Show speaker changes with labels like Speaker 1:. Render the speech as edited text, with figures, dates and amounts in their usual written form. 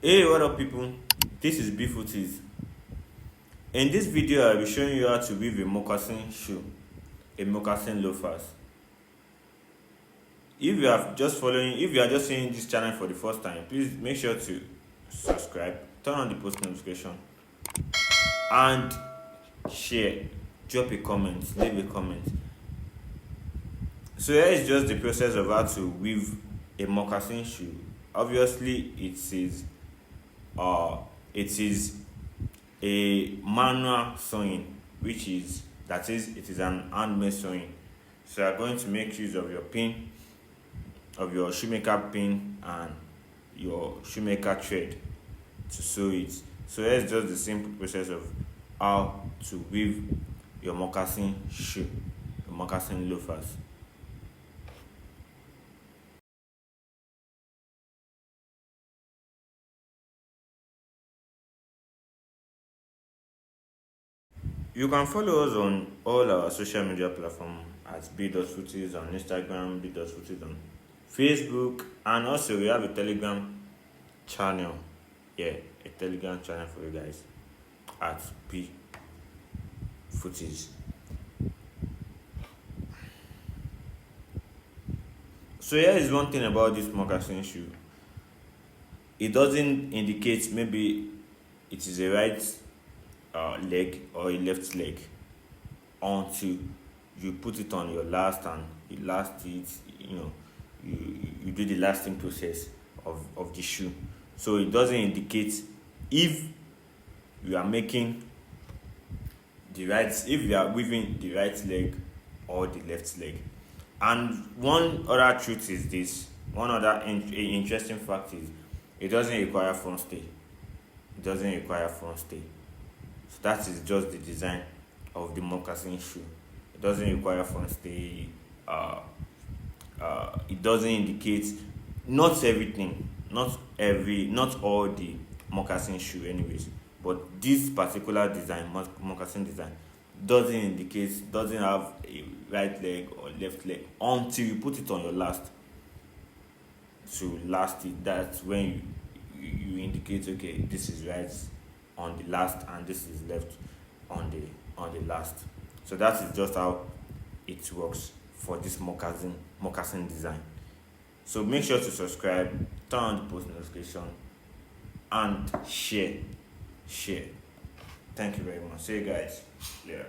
Speaker 1: Hey, what up people? This is Bfooties. In this video, I'll be showing you how to weave a moccasin shoe, a moccasin loafers. If you are just seeing this channel for the first time, please make sure to subscribe, turn on the post notification, and share. Drop a comment, leave a comment. So here is just the process of how to weave a moccasin shoe. Obviously, it is a manual sewing, it is an handmade sewing. So you are going to make use of your pin, of your shoemaker pin and your shoemaker thread to sew it. So here's just the simple process of how to weave your moccasin shoe, your moccasin loafers. You can follow us on all our social media platforms at b.footies on Instagram, b.footies on Facebook, and also we have a Telegram channel. Yeah, a Telegram channel for you guys at b.footies. So here is one thing about this moccasin shoe. It doesn't indicate maybe it is a right leg or a left leg until you put it on your last and you last it, you do the lasting process of the shoe. So it doesn't indicate if you are making if you are weaving the right leg or the left leg. And one other truth is this, one other interesting fact is it doesn't require front stay. It doesn't require front stay. So that is just the design of the moccasin shoe. It doesn't require front stay. It doesn't indicate, not everything, not all the moccasin shoe anyways, but this particular design, moccasin design, doesn't have a right leg or left leg until you put it on your last to last it. That's when you indicate, okay, this is right on the last and this is left on the last. So that is just how it works for this moccasin design. So make sure to subscribe, turn on the post notification, and share. Thank you very much. See you guys later.